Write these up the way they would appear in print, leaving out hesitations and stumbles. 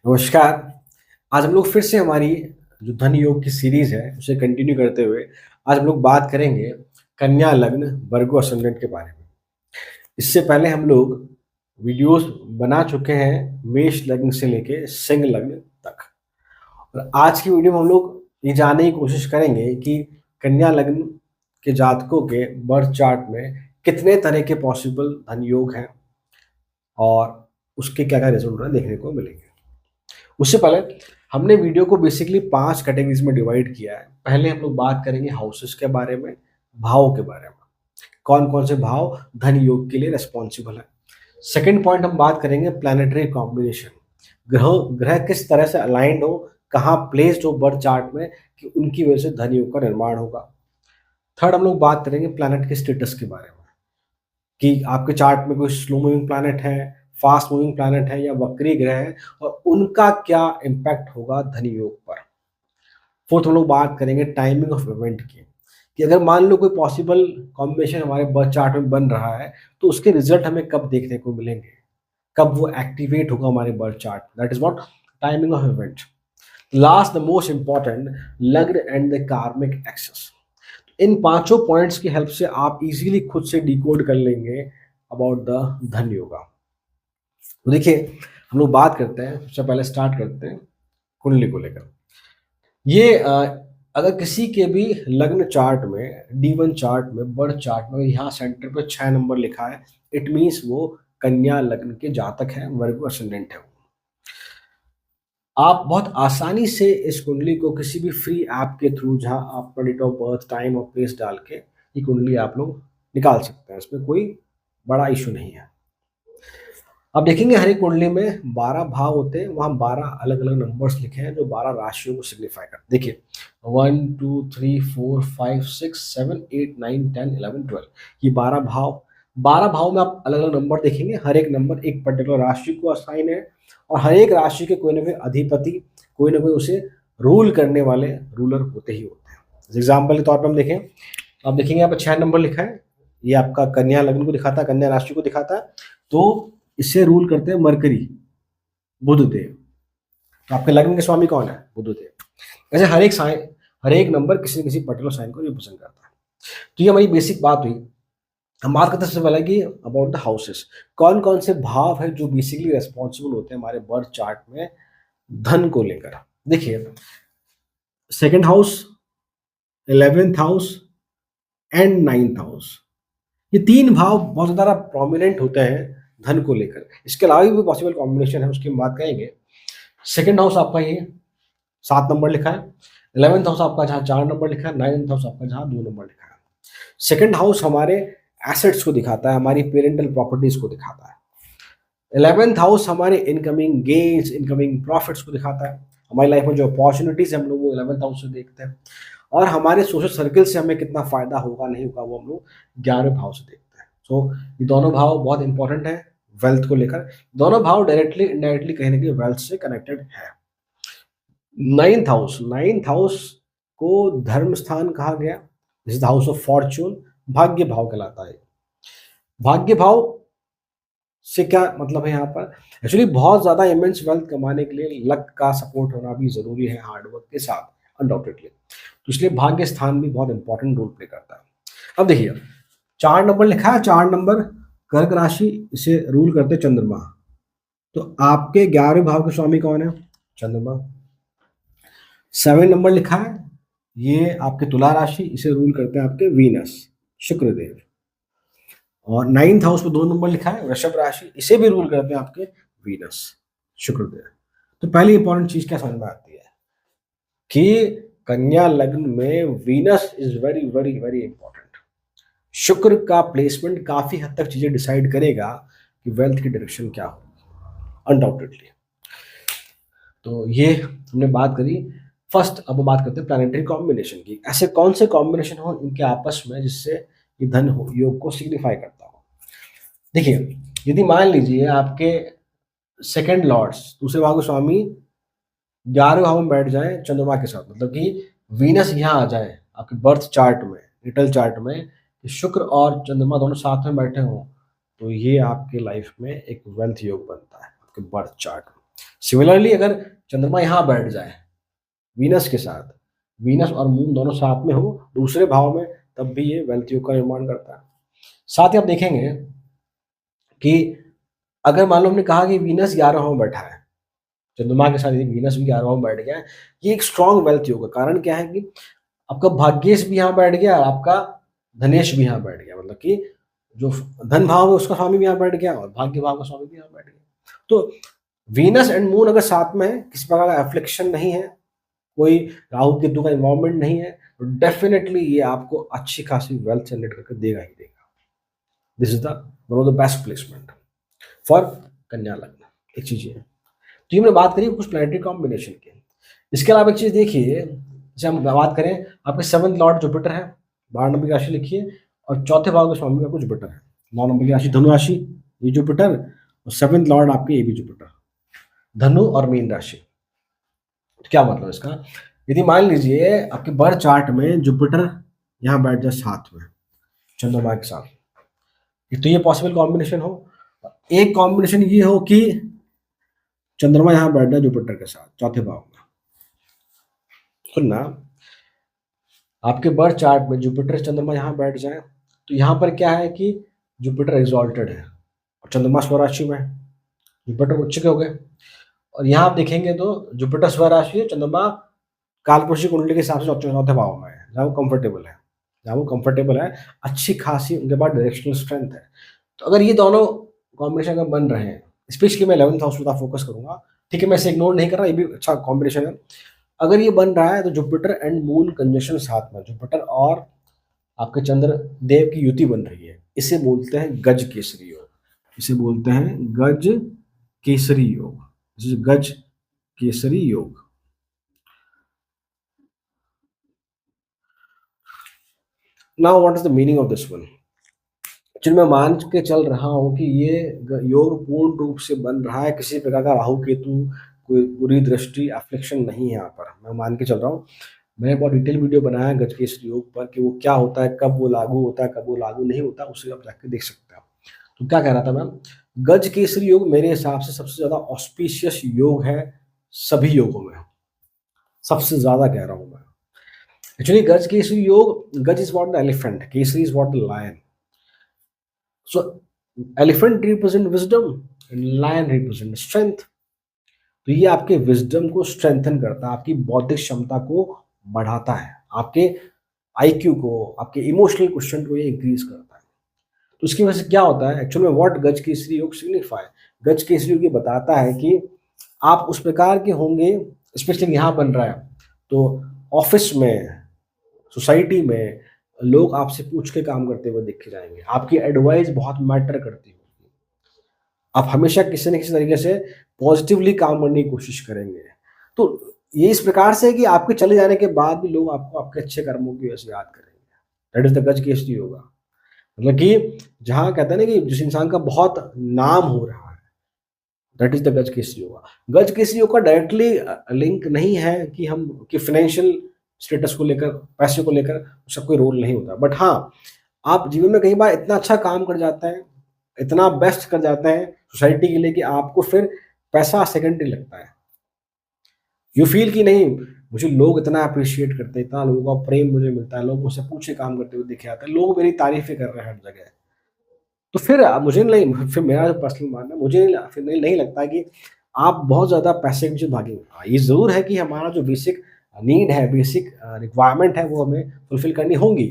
नमस्कार। आज हम लोग फिर से हमारी जो धन योग की सीरीज है उसे कंटिन्यू करते हुए आज हम लोग बात करेंगे कन्या लग्न वर्गो असेंडेंट के बारे में। इससे पहले हम लोग वीडियोस बना चुके हैं मेष लग्न से लेके सिंह लग्न तक। और आज की वीडियो में हम लोग ये जानने की कोशिश करेंगे कि कन्या लग्न के जातकों के बर्थ चार्ट में कितने तरह के पॉसिबल धन योग हैं और उसके क्या क्या रिजल्ट हमें देखने को मिलेंगे। उससे पहले हमने वीडियो को बेसिकली 5 कैटेगरीज में डिवाइड किया है। पहले हम लोग बात करेंगे हाउसेस के बारे में, भावों के बारे में, कौन-कौन से भाव धन योग के लिए रिस्पॉन्सिबल है। सेकंड पॉइंट हम बात करेंगे प्लैनेटरी कॉम्बिनेशन, ग्रह ग्रह किस तरह से अलाइन्ड हो, कहाँ प्लेस्ड हो बर्थ चार्ट में कि उनकी वजह से धन योग का निर्माण होगा। थर्ड हम लोग बात करेंगे प्लैनेट के स्टेटस के बारे में कि आपके चार्ट में कोई स्लो मूविंग प्लैनेट है, फास्ट मूविंग प्लैनेट है या वक्री ग्रह है और उनका क्या इम्पैक्ट होगा धन योग पर। फोर्थ हम लोग बात करेंगे टाइमिंग ऑफ इवेंट की कि अगर मान लो कोई पॉसिबल कॉम्बिनेशन हमारे बर्थ चार्ट में बन रहा है तो उसके रिजल्ट हमें कब देखने को मिलेंगे, कब वो एक्टिवेट होगा हमारे birth chart, that is what timing of event. Last the most important लग्न एंड द कार्मिक एक्सेस। इन पांचों पॉइंट्स की हेल्प से आप इजीली खुद से डिकोड कर लेंगे अबाउट द धन योगा। तो देखिए हम लोग बात करते हैं, सबसे पहले स्टार्ट करते हैं कुंडली को लेकर। ये अगर किसी के भी लग्न चार्ट में, D1 चार्ट में, बर्थ चार्ट में यहाँ सेंटर पे 6 नंबर लिखा है, इट मीन्स वो कन्या लग्न के जातक हैं, वर्गो असेंडेंट है। आप बहुत आसानी से इस कुंडली को किसी भी फ्री ऐप के थ्रू, जहाँ आप डेट ऑफ बर्थ, टाइम और प्लेस डाल के ये कुंडली आप लोग निकाल सकते हैं, इसमें कोई बड़ा इशू नहीं है। अब देखेंगे हर एक कुंडली में 12 भाव होते हैं, वहाँ 12 अलग अलग नंबर्स लिखे हैं जो 12 राशियों को सिग्निफाई करते हैं। देखिए 1 2 3 4 5 6 7 8 9 10 11 12, ये 12 भाव में आप अलग अलग नंबर देखेंगे, हर एक नंबर एक पर्टिकुलर राशि को असाइन है और हर एक राशि के कोई ना कोई अधिपति, कोई ना कोई उसे रूल करने वाले रूलर होते ही होते हैं। एग्जाम्पल के तौर पर हम देखें, आप देखेंगे यहाँ पर 6 नंबर लिखा है, ये आपका कन्या लग्न को दिखाता है, कन्या राशि को दिखाता है। तो इससे रूल करते हैं मरकरी, बुध देव। तो आपके लग्न के स्वामी कौन है? बुध देव। ऐसे हर एक साइन, हर एक नंबर किसी न किसी पर्टिकुलर साइन को रिप्रेजेंट करता है। तो ये हमारी बेसिक बात हुई। हम बात करते हैं सबसे पहले कि अबाउट द हाउसेस, कौन कौन से भाव है जो बेसिकली रेस्पॉन्सिबल होते हैं हमारे बर्थ चार्ट में धन को लेकर। देखिए second house, 11th house and 9th house, ये 3 भाव बहुत ज़्यादा प्रोमिनेंट होते हैं धन को लेकर। इसके अलावा भी पॉसिबल कॉम्बिनेशन है, उसकी हम बात करेंगे। सेकंड हाउस आपका ये 7 नंबर लिखा है, 11th हाउस आपका जहाँ 4 नंबर लिखा है, 9th हाउस आपका जहाँ 2 नंबर लिखा है। सेकंड हाउस हमारे एसेट्स को दिखाता है, हमारी पेरेंटल प्रॉपर्टीज को दिखाता है। 11th हाउस हमारे इनकमिंग गेन्स, इनकमिंग प्रॉफिट्स को दिखाता है। हमारी लाइफ में जो अपॉर्चुनिटीज हम लोग वो 11th हाउस से देखते हैं और हमारे सोशल सर्कल से हमें कितना फायदा होगा नहीं होगा वो हम लोग 11वें भाव से देखते हैं। सो ये दोनों भाव बहुत इंपॉर्टेंट है वेल्थ को लेकर। दोनों भाव डायरेक्टली इनडायरेक्टली कहीं ना कहीं वेल्थ से कनेक्टेड है। 9th हाउस को धर्म स्थान कहा गया, this is the house of Fortune, भाग्य भाव कहलाता है। भाग्य भाव से क्या मतलब है यहाँ पर? एक्चुअली बहुत ज़्यादा इमेंस वेल्थ कमाने के लिए लक का सपोर्ट होना भी ज़रूरी है, हार्डवर्क के साथ अनडाउटेडली। तो इसलिए भाग्य स्थान भी बहुत इंपॉर्टेंट रोल प्ले करता है। अब देखिए 4 नंबर लिखा है, 4 नंबर कर्क राशि, इसे रूल करते चंद्रमा। तो आपके 11वें भाव के स्वामी कौन है? चंद्रमा। 7 नंबर लिखा है, ये आपके तुला राशि, इसे रूल करते हैं आपके वीनस, शुक्रदेव। और 9th हाउस में 2 नंबर लिखा है, वृषभ राशि, इसे भी रूल करते हैं आपके वीनस, शुक्रदेव। तो पहली इंपॉर्टेंट चीज क्या समझ में आती है कि कन्या लग्न में Venus is very very very important. शुक्र का प्लेसमेंट काफी हद तक चीजें डिसाइड करेगा कि वेल्थ की डायरेक्शन क्या हो, अनडाउटेडली। तो ये हमने बात करी फर्स्ट। अब बात करते हैं प्लैनेटरी कॉम्बिनेशन की, ऐसे कौन से कॉम्बिनेशन हो इनके आपस में जिससे ये धन योग को सिग्निफाई करता हो। देखिए यदि मान लीजिए आपके सेकंड लॉर्ड्स, दूसरे भाव के स्वामी 11वें भाव में बैठ जाए चंद्रमा के साथ, मतलब कि वीनस यहाँ आ जाए आपके बर्थ चार्ट में, निटल चार्ट में, कि शुक्र और चंद्रमा दोनों साथ में बैठे हों, तो ये आपके लाइफ में एक वेल्थ योग बनता है आपके बर्थ चार्ट में। सिमिलरली अगर चंद्रमा यहाँ बैठ जाए वीनस के साथ, वीनस और मून दोनों साथ में हो दूसरे भाव में, तब भी ये वेल्थ योग का निर्माण करता है। साथ ही आप देखेंगे कि अगर मान लो हमने कहा कि वीनस 11वां में बैठा है, चंद्रमा के साथ यदि वीनस भी 11वां में बैठ गया है, ये एक स्ट्रॉन्ग वेल्थ योग है। कारण क्या है कि आपका भाग्येश भी यहाँ बैठ गया, आपका धनेश भी यहाँ बैठ गया, मतलब कि जो धन भाव है उसका स्वामी भी यहाँ बैठ गया और भाग्य भाव का स्वामी भी यहाँ बैठ गया। तो वीनस एंड मून अगर साथ में है, किसी प्रकार का एफ्लिक्शन नहीं है, कोई राहु केतु का इन्वॉल्वमेंट नहीं है, तो डेफिनेटली ये आपको अच्छी खासी वेल्थ जनरेट करके देगा ही देगा। This is the one of the best placement for कन्या लग्न। एक चीज है, तो ये हमने बात करी कुछ प्लैनेटरी कॉम्बिनेशन की। इसके अलावा एक चीज देखिए, जैसे हम बात करें, आपके 7th लॉर्ड जुपिटर है, 12 नंबर की राशि लिखिए, और चौथे भाव के स्वामी का कुछ जुपिटर है, 9 नंबर की राशि धनु राशि, ये जुपिटर, और 7th लॉर्ड आपके ये भी जुपिटर, धनु और मीन राशि। तो क्या मतलब इसका, यदि मान लीजिए आपके बर्थ चार्ट में जुपिटर यहाँ बैठ जाए साथ में चंद्रमा के साथ, तो ये पॉसिबल कॉम्बिनेशन हो। एक कॉम्बिनेशन ये हो कि चंद्रमा यहाँ बैठ जाए जुपिटर के साथ चौथे भाव में। सुनना, आपके बर्थ चार्ट में जुपिटर चंद्रमा यहाँ बैठ जाए, तो यहाँ पर क्या है कि जुपिटर एग्जॉल्टेड है और चंद्रमा स्वराशि में है, जुपिटर उच्च के हो गए। और यहाँ आप देखेंगे तो जुपिटर स्वराशि है, चंद्रमा कालपुरुषी कुंडली के हिसाब से चौथे भाव में है, जहाँ वो कंफर्टेबल है, जहाँ वो कंफर्टेबल है, अच्छी खासी उनके पास डायरेक्शनल स्ट्रेंथ है। तो अगर ये दोनों कॉम्बिनेशन अगर बन रहे हैं, स्पेशली मैं 11th हाउस पर फोकस करूंगा, ठीक है, मैं इसे इग्नोर नहीं कर रहा, ये भी अच्छा कॉम्बिनेशन है। अगर ये बन रहा है तो जुपिटर एंड मून कंजंक्शन साथ में, जुपिटर और आपके चंद्र देव की युति बन रही है, इसे बोलते हैं गज केसरी योग, इसे बोलते हैं गज केसरी योग, गज केसरी योग। Now what is the meaning of this one. Actually मैं मान के चल रहा हूँ कि ये योग पूर्ण रूप से बन रहा है, किसी प्रकार का राहु केतु कोई बुरी दृष्टि एफ्लिक्शन नहीं है यहाँ पर, मैं मान के चल रहा हूँ। मैंने बहुत डिटेल वीडियो बनाया है गज केसरी योग पर कि वो क्या होता है, कब वो लागू होता है, कब वो लागू नहीं होता, उसे आप जाके देख सकते हैं। तो क्या कह रहा था मैं, गज केसरी योग मेरे हिसाब से सबसे ज्यादा ऑस्पिशियस योग है सभी योगों में, सबसे ज्यादा कह रहा हूँ मैं। एक्चुअली गज केसरी योग, gaj is what the elephant, kesari is what the lion. So elephant represent wisdom and lion represent strength. तो ये आपके विजडम को स्ट्रेंथन करता है, आपकी बौद्धिक क्षमता को बढ़ाता है, आपके आईक्यू को, आपके इमोशनल क्वेश्चन को ये इंक्रीज करता है। तो उसकी वजह से क्या होता है, एक्चुअल में व्हाट गज केसरी योग सिग्निफाई, गज केसरी योग ये बताता है कि आप उस प्रकार के होंगे, स्पेशली यहाँ बन रहा है तो ऑफिस में, सोसाइटी में लोग आपसे पूछ के काम करते हुए देखे जाएंगे, आपकी एडवाइस बहुत मैटर करती होगी, आप हमेशा किसी न किसी तरीके से पॉजिटिवली काम करने की कोशिश करेंगे। तो ये इस प्रकार से है कि आपके चले जाने के बाद भी लोग आपको आपके अच्छे कर्मों की वजह से याद करेंगे। दैट इज द गज केसरी योगा। मतलब कि जहाँ कहते हैं ना कि जिस इंसान का बहुत नाम हो रहा है, दैट इज द गज केसरी योगा। गज केसरी योग का डायरेक्टली लिंक नहीं है कि हम कि फाइनेंशियल स्टेटस को लेकर, पैसे को लेकर उसका कोई रोल नहीं होता, बट हाँ, आप जीवन में कई बार इतना अच्छा काम कर जाते हैं, इतना बेस्ट कर जाते हैं सोसाइटी के लिए कि आपको फिर पैसा सेकेंडरी लगता है। यू फील कि नहीं, मुझे लोग इतना अप्रिशिएट करते हैं, इतना लोगों का प्रेम मुझे मिलता है, लोग मुझसे पूछे काम करते हुए देखे जाते हैं, लोग मेरी तारीफें कर रहे हैं हर जगह। तो फिर मुझे नहीं, फिर मेरा जो पर्सनल मानना है, मुझे फिर नहीं लगता कि आप बहुत ज़्यादा पैसे के पीछे भागेंगे। हाँ, ये ज़रूर है कि हमारा जो बेसिक नीड है, बेसिक रिक्वायरमेंट है, वो हमें फुलफिल करनी होंगी,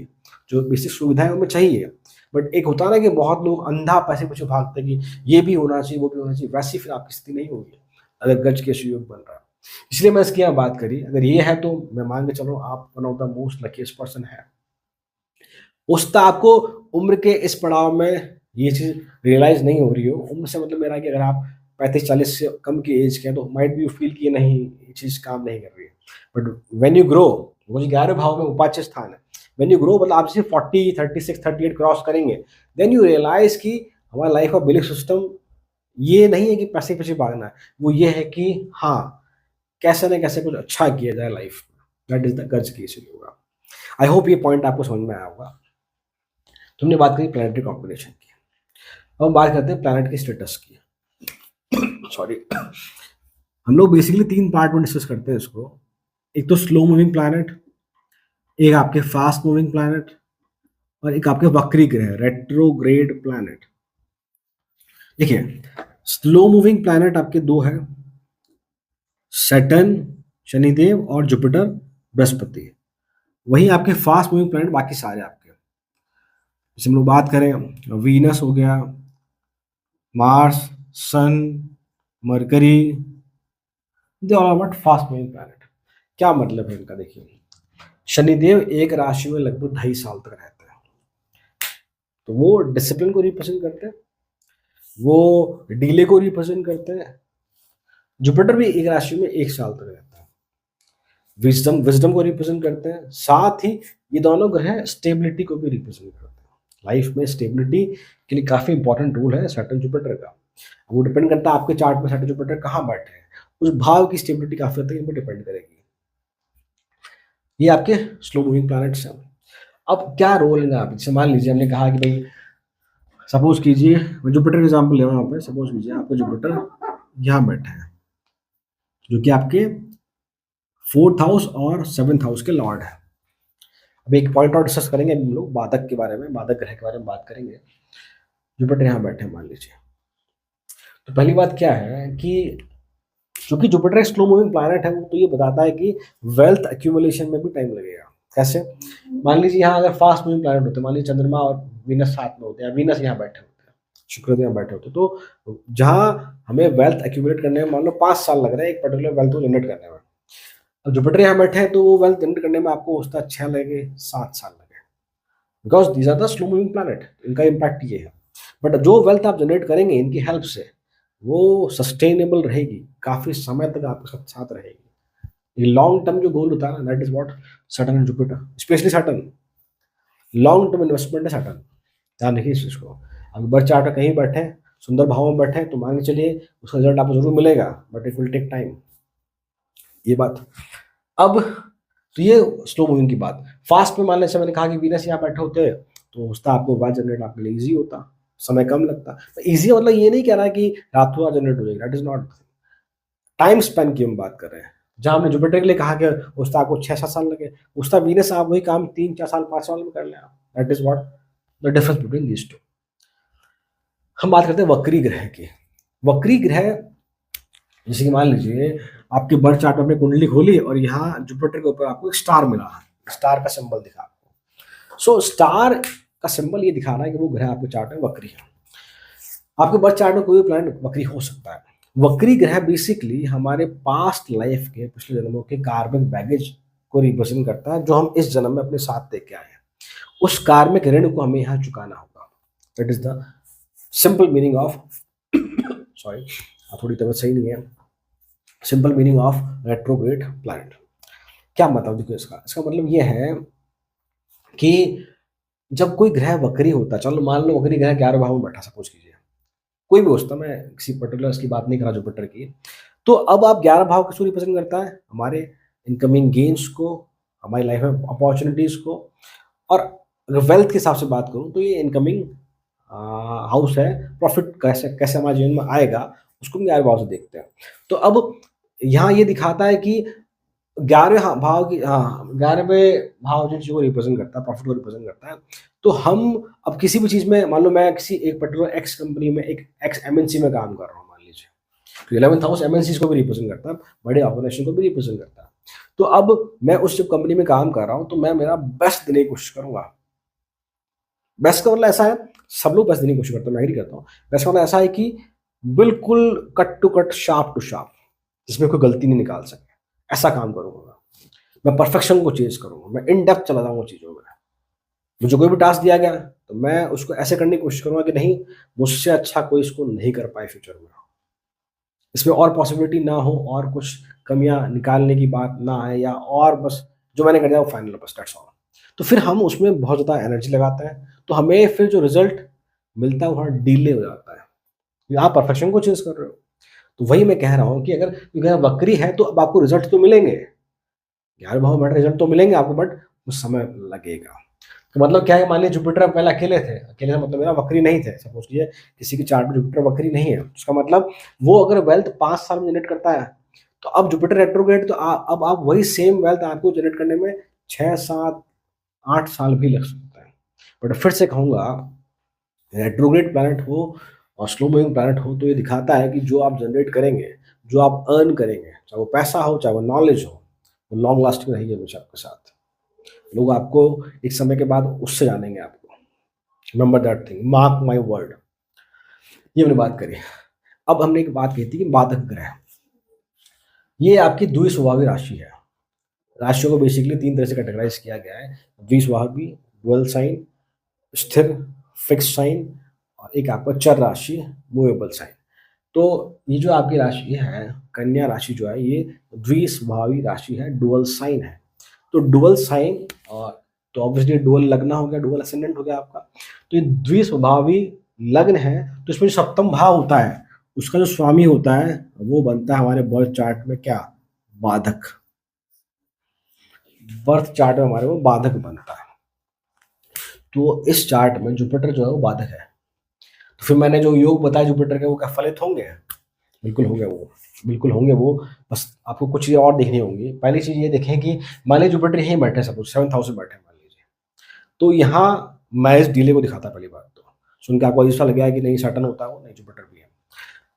जो बेसिक सुविधाएं हमें चाहिए। बट एक होता है ना कि बहुत लोग अंधा पैसे के पीछे भागते हैं कि ये भी होना चाहिए, वो भी होना चाहिए, वैसी फिर आपकी स्थिति नहीं होगी अगर गज के योग बन रहा है। इसलिए मैं इसकी यहाँ बात करी, अगर ये है तो मैं मान के चल रहा हूँ आप one of the most luckiest person है। उसका आपको उम्र के इस पड़ाव में ये चीज़ रियलाइज नहीं हो रही हो, उम्र से मतलब मेरा कि अगर आप 35-40 से कम की एज के हैं तो माइट बी यू फील कि नहीं ये चीज़ काम नहीं कर रही है। बट व्हेन यू ग्रो, वो 11 भाव में उपाच्य स्थान है, व्हेन यू ग्रो मतलब आप सिर्फ 40, 36, 38 क्रॉस करेंगे, देन यू रियलाइज कि हमारा लाइफ का बिलीफ सिस्टम ये नहीं है कि पैसे के पीछे भागना है, वो ये है कि हाँ, कैसे ना कैसे कुछ अच्छा किया जाए लाइफ में। दैट इज द गज केसरी योगा। आई होप ये पॉइंट आपको समझ में आया होगा। तुमने बात करी प्लैनेटरी कॉम्बिनेशन की, अब हम बात करते हैं प्लैनेट की स्टेटस की। सॉरी, हम लोग बेसिकली 3 पार्ट में डिस्कस करते हैं इसको। एक तो स्लो मूविंग प्लैनेट, एक आपके फास्ट मूविंग प्लैनेट और एक आपके वक्री ग्रह रेट्रोग्रेड प्लैनेट। देखिए, स्लो मूविंग प्लैनेट आपके 2 हैं, सैटर्न शनिदेव और जुपिटर बृहस्पति। वहीं आपके फास्ट मूविंग प्लैनेट बाकी सारे आपके, जैसे हम लोग बात करें वीनस हो गया, Mars, Sun, Mercury, they all are fast moving planet. क्या मतलब है इनका? देखिए, शनिदेव एक राशि में लगभग 2.5 साल तक रहते हैं, तो वो डिसिप्लिन को रिप्रेजेंट करते हैं, वो डीले को रिप्रेजेंट करते हैं। जुपिटर भी एक राशि में 1 साल तक रहता है, विजडम को रिप्रेजेंट करते हैं। साथ ही ये दोनों ग्रह स्टेबिलिटी को भी रिप्रेजेंट करते हैं। लाइफ में स्टेबिलिटी के लिए काफी इंपॉर्टेंट रोल है सैटर्न जुपिटर का। वो डिपेंड करता है आपके चार्ट में सैटर्न जुपिटर कहाँ बैठे हैं, उस भाव की स्टेबिलिटी काफी हद तक इन पर डिपेंड करेगी। ये आपके स्लो मूविंग प्लैनेट्स हैं। अब क्या रोल है आप, जैसे मान लीजिए हमने कहा कि भाई सपोज कीजिए, मैं जुपिटर एग्जाम्पल ले रहा हूँ यहाँ पे। सपोज कीजिए आपके जुपिटर यहाँ बैठे हैं, जो कि आपके 4th हाउस और 7th हाउस के लॉर्ड है। अब एक पॉइंट और डिस्कस करेंगे हम लोग बाधक के बारे में, बाधक ग्रह के बारे में बात करेंगे। जुपिटर यहाँ बैठे हैं मान लीजिए, तो पहली बात क्या है कि चूंकि जुपिटर एक स्लो मूविंग प्लैनेट है, वो तो ये बताता है कि वेल्थ एक्यूमुलेशन में भी टाइम लगेगा। कैसे? मान लीजिए यहाँ अगर फास्ट मूविंग प्लैनेट होते, मान लीजिए चंद्रमा और वीनस साथ में होते हैं, या वीनस यहाँ बैठे होते हैं, शुक्र यहाँ बैठे होते, तो जहाँ हमें वेल्थ एक्यूमुलेट करने में मान लो 5 साल लग रहा है एक पर्टिकुलर वेल्थ को जनरेट करने में, अब जुपिटर यहाँ बैठे हैं तो वो वेल्थ जनरेट करने में आपको उसका 6 लगे, 7 साल लगे, because these are the slow moving planet. इनका इम्पैक्ट ये है। बट जो वेल्थ आप जनरेट करेंगे इनकी हेल्प से, वो सस्टेनेबल रहेगी, काफी समय तक आपके साथ साथ रहेगी। ये लॉन्ग टर्म जो गोल होता है ना, that is what Saturn and Jupiter, specially Saturn long term investment है सैटर्न। ध्यान रखिए इस चीज को। अगर बर्थ चार्ट कहीं बैठे, सुंदर भाव में बैठे, तो मान के चलिए उसका रिजल्ट आपको जरूर मिलेगा, but it will take time. ये बात। अब तो ये स्लो मूविंग की बात। फास्ट में मान लीजिए मैंने कहा कि वीनस यहाँ बैठे होते तो उसका आपको वेल्थ जनरेट आपके लिए ईजी होता, समय कम लगता। ईजी मतलब ये नहीं कह रहा है कि रातों रात जनरेट हो जाएगा, that is not. Time Spain की हम बात कर रहे हैं। जहां हमने जुपिटर के लिए कहा कि उसका आपको 6-7 साल लगे, उसका वीनस आप वही काम 3-4 साल 5 साल में कर लें। That is what the difference between these two. हम बात करते हैं वक्री ग्रह की। वक्री ग्रह जैसे कि मान लीजिए आपके बर्थ चार्ट में आपने कुंडली खोली और यहाँ जुपिटर के ऊपर आपको एक स्टार मिला, स्टार का सिंबल दिखा आपको। सो स्टार का सिंबल ये दिखा रहा है कि वो ग्रह आपके चार्ट में वक्री है। आपके बर्थ चार्ट में कोई भी प्लैनेट वक्री हो सकता है। वक्री ग्रह बेसिकली हमारे पास्ट लाइफ के, पिछले जन्मों के कार्मिक बैगेज को रिप्रेजेंट करता है, जो हम इस जन्म में अपने साथ लेके आए हैं। उस कार्मिक ऋण को हमें यहाँ चुकाना होगा। That is the simple meaning of sorry थोड़ी तबीयत सही नहीं है, simple meaning of retrograde planet. क्या मतलब? देखो इसका मतलब ये है कि जब कोई ग्रह वक्री होता, चलो मान लो वक्री ग्रह 11 भाव में बैठा, सपोज कीजिए कोई भी होता, मैं किसी पर्टिकुलर की बात नहीं कर रहा जुपिटर की, तो अब आप 11 भाव किसको रिप्रेजेंट करता है? हमारे इनकमिंग गेन्स को, हमारी लाइफ में अपॉर्चुनिटीज को। और अगर वेल्थ के हिसाब से बात करूं तो ये इनकमिंग हाउस है, प्रॉफिट कैसे कैसे हमारे जीवन में आएगा उसको हम 11 भाव से देखते हैं। तो अब यहाँ ये दिखाता है कि 11वें भाव की, हाँ 11वें भाव जिन चीज़ों को रिप्रेजेंट करता है, प्रॉफिट को रिप्रेजेंट करता है। तो हम अब किसी भी चीज़ में, मान लो मैं किसी एक पर्टिकुलर एक्स कंपनी में, एक एक्स एमएनसी में काम कर रहा हूँ मान लीजिए, तो 11th हाउस एमएनसी को भी रिप्रेजेंट करता है, बड़े ऑर्गेनाइजेशन को भी रिप्रेजेंट करता है। तो अब मैं उस जब कंपनी में काम कर रहा हूँ तो मैं मेरा बेस्ट देने की कोशिश करूंगा। बेस्ट का मतलब ऐसा है, सब लोग बेस्ट देने की कोशिश करते हैं, मैं एग्री करता हूँ। बेस्ट का मतलब ऐसा है कि बिल्कुल cut to cut, sharp to sharp, जिसमें कोई गलती नहीं निकाल सके, ऐसा काम करूंगा। मैं परफेक्शन को चेज करूंगा, मैं इन डेप्थ चला जाऊंगा चीज़ों में। मुझे कोई भी टास्क दिया गया तो मैं उसको ऐसे करने की कोशिश करूंगा कि नहीं, मुझसे अच्छा कोई इसको नहीं कर पाए फ्यूचर में, इसमें और पॉसिबिलिटी ना हो, और कुछ कमियां निकालने की बात ना आए, या और बस जो मैंने कर दिया वो फाइनल, बस दैट्स ऑल। तो फिर हम उसमें बहुत ज़्यादा एनर्जी लगाते हैं, तो हमें फिर जो रिजल्ट मिलता है वो डिले हो जाता है। आप परफेक्शन को चेज कर रहे हो। तो वही मैं कह रहा हूँ कि अगर वक्री है तो अब आपको रिजल्ट तो मिलेंगे, 11 भाव में रिजल्ट तो मिलेंगे आपको, बट कुछ समय लगेगा। तो मतलब क्या है, मान लीजिए जुपिटर पहले अकेले थे, अकेले से मतलब मेरा वक्री नहीं थे, सपोज कीजिए किसी के चार्ट में जुपिटर वक्री नहीं है, उसका मतलब वो अगर वेल्थ 5 साल में जनरेट करता है तो अब जुपिटर रेट्रोग्रेड तो अब आप वही सेम वेल्थ आपको जनरेट करने में 6, 7, 8 साल भी लग सकता है। बट फिर से कहूँगा, रेट्रोग्रेड प्लैनेट हो और स्लो मूविंग प्लैनेट हो, तो ये दिखाता है कि जो आप जनरेट करेंगे, जो आप अर्न करेंगे, चाहे वो पैसा हो, चाहे वो नॉलेज हो, वो लॉन्ग लास्टिंग रहेगी हमेशा आपके साथ। लोग आपको एक समय के बाद उससे जानेंगे आपको। Remember that thing, mark my word. ये हमने बात करी। अब हमने एक बात कही थी कि बाधक ग्रह, ये आपकी द्विस्वभावी राशि है। राशियों को बेसिकली 3 तरह से कैटेगराइज किया गया है: द्विस्वभावी, डुअल साइन, स्थिर फिक्स साइन, और एक आपका चर राशि, मूवेबल साइन। तो ये जो आपकी राशि है, कन्या राशि जो है, ये द्विस्वभावी राशि है, डुअल साइन है। तो डुअल साइन, और तो ऑब्वियसली डुअल लग्न हो गया, डुअल असेंडेंट हो गया आपका। तो ये द्विस्वभावी लग्न है, तो इसमें जो सप्तम भाव होता है, उसका जो स्वामी होता है, वो बनता है हमारे बर्थ चार्ट में क्या? बाधक। बर्थ चार्ट में हमारे वो बाधक बनता है। तो इस चार्ट में जुपिटर जो है वो बाधक है। तो फिर मैंने जो योग बताया जुपिटर के, वो क्या फलित होंगे? बिल्कुल होंगे वो, बिल्कुल होंगे वो। बस आपको कुछ चीज़ें और देखनी होंगी। पहली चीज़ ये देखें कि मान लीजिए जुपिटर यहीं बैठे, सपोज 7th हाउस में बैठे मान लीजिए, तो यहाँ मैरिज डिले को दिखाता है। पहली बात तो सुन के आपको ऐसा लग गया कि नहीं सटन होता है, वो नहीं, जुपिटर भी है।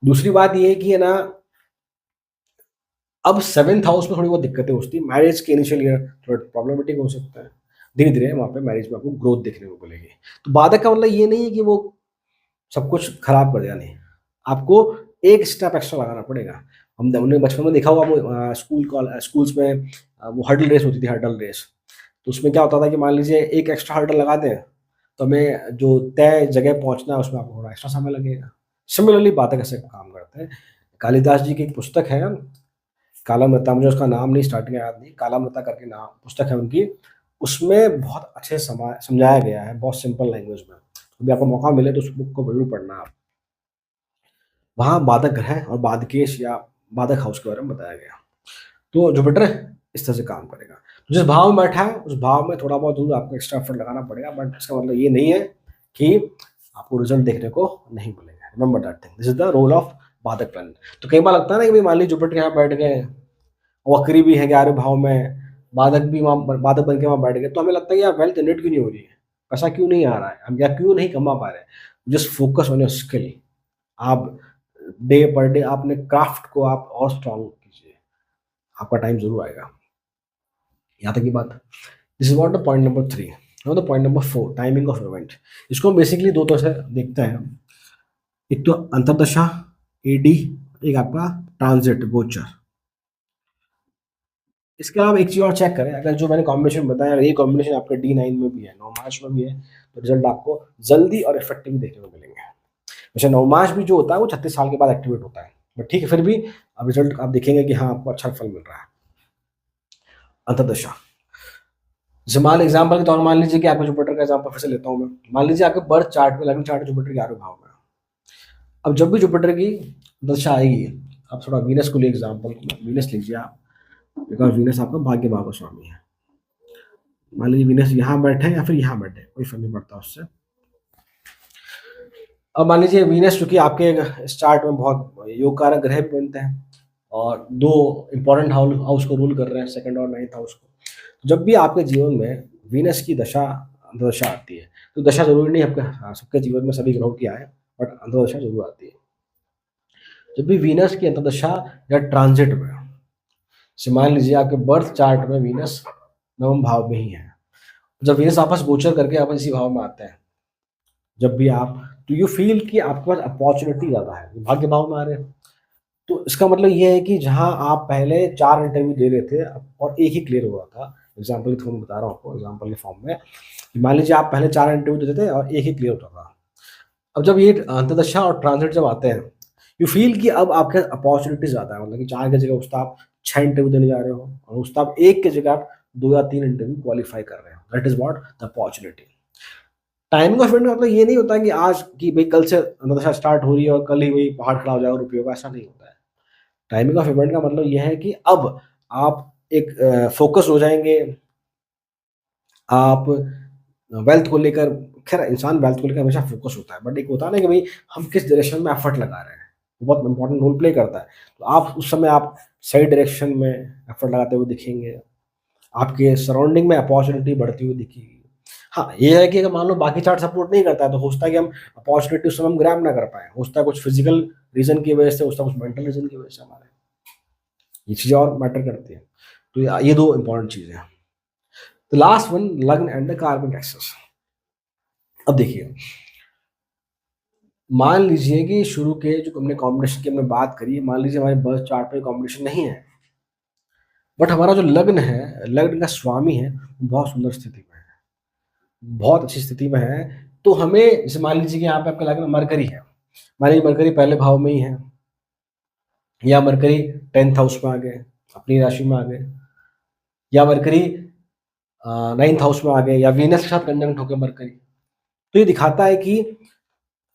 दूसरी बात ये है कि है ना, अब 7th हाउस में थोड़ी बहुत दिक्कतें होती है। मैरिज के इनिशियल ईयर थोड़ा प्रॉब्लमेटिक हो सकता है, धीरे धीरे वहाँ पे मैरिज में आपको ग्रोथ देखने को मिलेगी। तो बाधक का मतलब ये नहीं है कि वो सब कुछ खराब कर देगा, नहीं। आपको एक स्टेप एक्स्ट्रा लगाना पड़ेगा। हमने बचपन में देखा होगा, वो स्कूल्स में वो हर्डल रेस होती थी, हर्डल रेस। तो उसमें क्या होता था कि मान लीजिए एक एक्स्ट्रा हर्डल लगा दें, तो हमें जो तय जगह पहुंचना है उसमें आपको थोड़ा एक्स्ट्रा समय लगेगा। सिमिलरली बातें कैसे काम करते हैं। कालिदास जी की एक पुस्तक है, कालामृता, मुझे उसका नाम नहीं, स्टार्टिंग याद नहीं, कालामृता करके नाम पुस्तक है उनकी। उसमें बहुत अच्छे समझाया गया है, बहुत सिंपल लैंग्वेज में। कभी आपको मौका मिले तो उस बुक को जरूर पढ़ना आप। वहाँ बाधक ग्रह और बाधकेश या बाधक हाउस के बारे में बताया गया। तो जुपिटर इस तरह से काम करेगा। तो जिस भाव में बैठा है, उस भाव में थोड़ा बहुत दूर आपको एक्स्ट्रा एफर्ट लगाना पड़ेगा, बट इसका मतलब ये नहीं है कि आपको रिजल्ट देखने को नहीं मिलेगा। Remember that thing, this is the role of badhak planet. तो कई बार लगता है ना कि भाई मान लीजिए जुपिटर यहाँ बैठ गए, वक्री भी है 11वें भाव में, बाधक भी वहाँ बाधक बन के वहाँ बैठ गए, तो हमें लगता है कि यार वेल्थ जनरेट क्यों नहीं हो रही है, पैसा क्यों नहीं आ रहा है, हम या क्यों नहीं कमा पा रहे हैं। Just focus on your skill. आप डे पर डे अपने क्राफ्ट को आप और स्ट्रांग कीजिए, आपका टाइम जरूर आएगा। यहाँ तक की बात। This is what the point number 3। Now the point number 4, timing of event. इसको हम बेसिकली दो तरह से देखते हैं। एक तो अंतर्दशा, एडी, एक आपका ट्रांजिट, गोचर। इसके अलावा एक चीज़ और चेक करें, अगर जो मैंने कॉम्बिनेशन बताया, अगर ये कॉम्बिनेशन आपका D9 में भी है, नवमाश में भी है, तो रिजल्ट आपको जल्दी और इफेक्टिव देखने को मिलेंगे। वैसे नवमाश भी जो होता है वो 36 साल के बाद एक्टिवेट होता है, बट ठीक है, फिर भी अब रिजल्ट आप देखेंगे कि हाँ आपको अच्छा फल मिल रहा है। अंतर्दशा, जैसे मान एग्जाम्पल के तौर पर मान लीजिए कि आपका जुपिटर का एग्जाम्पल फिर से लेता हूँ मैं। मान लीजिए आपके बर्थ चार्ट में, लग्न चार्ट जुपिटर 11वें भाव में। अब जब भी जुपिटर की दशा आएगी, आप थोड़ा वीनस को लिए एग्जाम्पल, वीनस लीजिए आप, बिकॉज वीनस आपका भाग्य भाव का स्वामी है। मान लीजिए वीनस यहाँ बैठे या फिर यहाँ बैठे, कोई फर्क नहीं पड़ता उससे। अब मान लीजिए वीनस चूंकि आपके स्टार्ट में बहुत योग कारक ग्रह भी बनते हैं, और दो इंपॉर्टेंट हाउस को रूल कर रहे हैं, सेकंड और 9th हाउस को। जब भी आपके जीवन में वीनस की दशा आती है, तो दशा जरूरी नहीं आपके, हाँ, सबके जीवन में सभी ग्रहों की आए, बट अंतर्दशा जरूर आती है। जब भी वीनस की अंतर्दशा या ट्रांजिट में, से मान लीजिए आपके बर्थ चार्ट में वीनस 9वें भाव में ही है, जब वीनस आपस गोचर करके आपस इसी भाव में आते हैं, जब भी आप, तो यू फील कि आपके पास अपॉर्चुनिटी ज़्यादा है, भाग्य भाव में आ रहे हैं। तो इसका मतलब ये है कि जहाँ आप पहले 4 इंटरव्यू दे रहे थे और एक ही क्लियर हुआ था, एग्जाम्पल के थ्रू मैं बता रहा हूँ आपको, एग्जाम्पल के फॉर्म में, मान लीजिए आप पहले 4 इंटरव्यू देते थे और एक ही क्लियर होता था। अब जब ये अंतर्दशा और ट्रांजिट जब आते हैं, यू फील कि अब आपके अपॉर्चुनिटी ज़्यादा है, मतलब कि 4 की जगह उसका आप 6 इंटरव्यू देने जा रहे हो, और उसका आप 1 की जगह आप 2 या 3 इंटरव्यू क्वालिफाई कर रहे हो। That is what the opportunity. Timing of event का मतलब ये नहीं होता कि आज की भाई कल से अंतर्दशा स्टार्ट हो रही है और कल ही वही पहाड़ खड़ा हो जाएगा रुपये का, ऐसा नहीं होता है। टाइमिंग ऑफ इवेंट का मतलब यह है कि अब आप एक फोकस हो जाएंगे, आप वेल्थ को लेकर, खैर इंसान वेल्थ को लेकर हमेशा फोकस होता है, बट एक होता है ना कि भाई हम किस डायरेक्शन में एफर्ट लगा रहे हैं, वो बहुत इंपॉर्टेंट रोल प्ले करता है। तो आप उस समय आप सही डायरेक्शन में एफर्ट लगाते हुए दिखेंगे, आपके सराउंडिंग में अपॉर्चुनिटी बढ़ती हुई दिखेगी। हाँ, ये है कि अगर मान लो बाकी चार्ट सपोर्ट नहीं करता है, तो हो सकता है कि हम अपॉर्चुनिटी उस समय हम ग्रैब ना कर पाएँ। हो सकता है कुछ फिज़िकल रीज़न की वजह से, हो सकता है कुछ मेंटल रीज़न की वजह से हमारे, ये चीज़ें और मैटर करती हैं। तो ये 2 इम्पोर्टेंट चीज़ें हैं। द लास्ट वन, लग्न एंड द कार्मिक एक्सेस। अब देखिए, मान लीजिए कि शुरू के जो हमने कॉम्बिनेशन की हमने बात करी, मान लीजिए हमारे बर्थ चार्ट पे कॉम्बिनेशन नहीं है, बट हमारा जो लग्न है, लग्न का स्वामी है, वो बहुत सुंदर स्थिति में है, बहुत अच्छी स्थिति में है। तो हमें, जैसे मान लीजिए कि यहाँ पे आपका लग्न मरकरी है, मान लीजिए मरकरी पहले भाव में ही है, या मरकरी 10th हाउस में आ गए, अपनी राशि में आ गए, या मरकरी 9th हाउस में आ गए, या वीनस के साथ कंजंक्ट होकर मरकरी। तो ये दिखाता है कि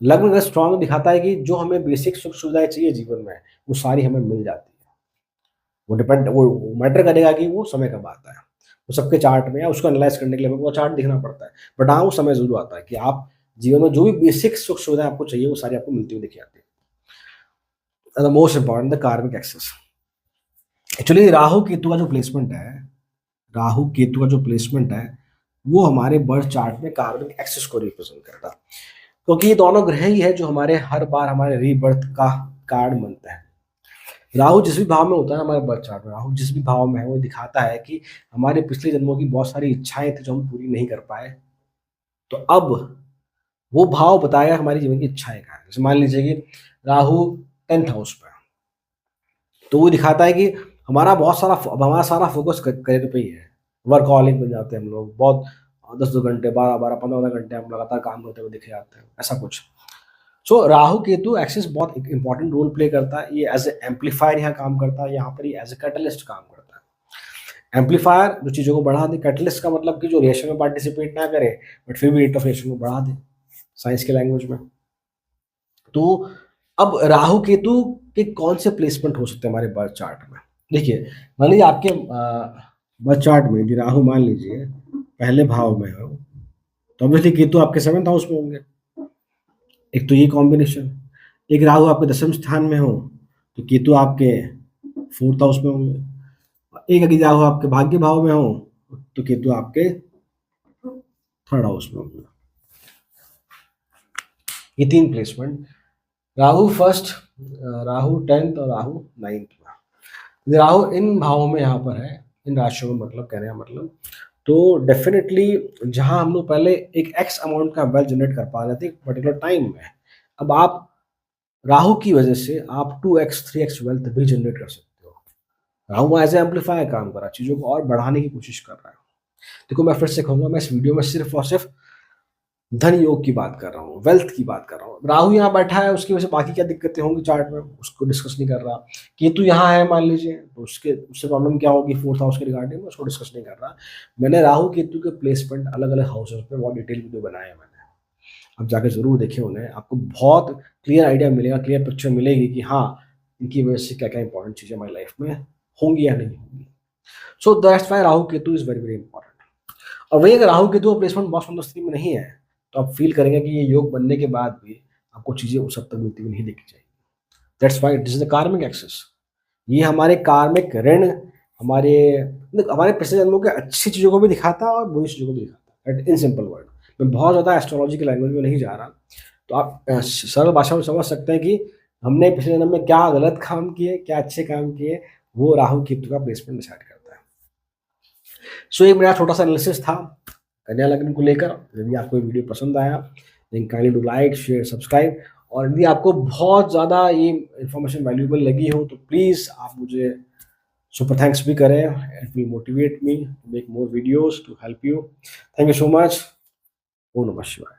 लग्न अगर स्ट्रॉन्ग, दिखाता है कि जो हमें बेसिक सुख सुविधाएं चाहिए जीवन में, वो सारी हमें मिल जाती है। वो मैटर करेगा कि वो समय कब आता है, वो सबके चार्ट में, या उसको एनालाइज करने के लिए हमें वो चार्ट दिखना पड़ता है। बट हाँ, वो समय जरूर आता है कि आप जीवन में जो भी बेसिक सुख सुविधाएं आपको चाहिए, वो सारी आपको मिलती हुई दिखी आती है। The most important, the karmic axis. Actually Rahu Ketu का जो प्लेसमेंट है, राहु केतु का जो प्लेसमेंट है, वो हमारे बर्थ चार्ट में कार्मिक एक्सेस को रिप्रेजेंट करता है, क्योंकि ये दोनों ग्रह ही है जो हमारे हर बार हमारे रीबर्थ का कार्ड बनता है। राहु जिस भी भाव में होता है हमारे बर्थ चार्ट में, राहु जिस भी भाव में है, वो दिखाता है कि हमारे पिछले जन्मों की बहुत सारी इच्छाएं थी जो हम पूरी नहीं कर पाए, तो अब वो भाव बताएगा हमारी जीवन की इच्छाएं क्या है। जैसे मान लीजिए कि राहु 10th हाउस पे है, तो वो दिखाता है कि हमारा सारा फोकस करियर पे ही है। वर्कहॉलिक बन जाते हैं हम लोग, बहुत 10-10 घंटे, 12-12, 15 घंटे हम लगातार काम करते हुए दिखे जाते हैं, ऐसा कुछ। सो राहु केतु एक्सिस बहुत इंपॉर्टेंट रोल प्ले करता है। ये एज ए एम्पलीफायर यहाँ काम करता है, यहाँ पर ये एज ए कैटलिस्ट काम करता है। एम्पलीफायर जो चीज़ों को बढ़ा दे, कैटलिस्ट का मतलब कि जो रिएक्शन में पार्टिसिपेट ना करे, बट फिर भी रेट ऑफ रिएक्शन को बढ़ा दे, साइंस के लैंग्वेज में। तो अब राहु केतु के कौन से प्लेसमेंट हो सकते हैं हमारे बर्थ चार्ट में? देखिए, मान लीजिए आपके बर्थ चार्ट में यदि राहु मान लीजिए पहले भाव में हो, तो ऑब्वियसली केतु आपके 7th हाउस में होंगे। एक तो ये कॉम्बिनेशन। एक राहु आपके 10वें स्थान में हो, तो केतु आपके 4th हाउस में होंगे। एक अगर राहु आपके भाग्य भाव में हो, तो केतु आपके 3rd हाउस में होंगे। ये 3 placement, Rahu first, Rahu 10th और राहु 9th में। राहु इन भावों में यहाँ पर है, इन राशियों में, मतलब कहने का मतलब, तो डेफिनेटली जहाँ हम लोग पहले एक एक्स अमाउंट का वेल्थ जनरेट कर पा रहे थे पर्टिकुलर टाइम में, अब आप राहु की वजह से आप 2x 3x वेल्थ भी जनरेट कर सकते हो। राहु एज ए एम्पलीफायर काम कर रहा है, चीज़ों को और बढ़ाने की कोशिश कर रहा है। देखो, मैं फिर से कहूँगा, मैं इस वीडियो में सिर्फ और सिर्फ धन योग की बात कर रहा हूँ, वेल्थ की बात कर रहा हूँ। राहु यहाँ बैठा है, उसकी वजह से बाकी क्या दिक्कतें होंगी चार्ट में, उसको डिस्कस नहीं कर रहा। केतु यहाँ है मान लीजिए, तो उससे प्रॉब्लम क्या होगी 4th हाउस के रिगार्डिंग में, उसको डिस्कस नहीं कर रहा। मैंने राहु केतु के प्लेसमेंट अलग अलग हाउसेस पे बहुत डिटेल वीडियो बनाए हैं मैंने, आप जाके जरूर देखें उन्हें, आपको बहुत क्लियर आइडिया मिलेगा, क्लियर पिक्चर मिलेगी कि हाँ, इनकी वजह से क्या क्या इंपॉर्टेंट चीज़ें हमारी लाइफ में होंगी या नहीं होंगी। So that's why Rahu Ketu is very very important. और वही अगर राहु केतु का प्लेसमेंट बहुत सुंदर स्थिति में नहीं है, तो आप फील करेंगे कि ये योग बनने के बाद भी आपको चीज़ें उस हद तक मिलती हुई नहीं दिखी जाएगी। That's why this is the karmic axis. ये हमारे कार्मिक ऋण, हमारे पिछले जन्मों के अच्छी चीज़ों को भी दिखाता है और बुरी चीज़ों को भी दिखाता है, इन सिंपल वर्ड। मैं बहुत ज़्यादा एस्ट्रोलॉजी की लैंग्वेज में नहीं जा रहा, तो आप सरल भाषा में समझ सकते हैं कि हमने पिछले जन्म में क्या गलत काम किए, क्या अच्छे काम किए, वो राहु केतु का प्लेसमेंट डिसाइड करता है। सो एक मेरा छोटा सा एनालिसिस था कन्या लग्न को लेकर। यदि आपको ये वीडियो पसंद आया, then kindly do like, share, subscribe. और यदि आपको बहुत ज़्यादा ये इन्फॉर्मेशन वैल्यूएबल लगी हो, तो प्लीज़ आप मुझे सुपर थैंक्स भी करें। It will motivate me to make more videos to help you. Thank you so much. ओम नमः शिवाय।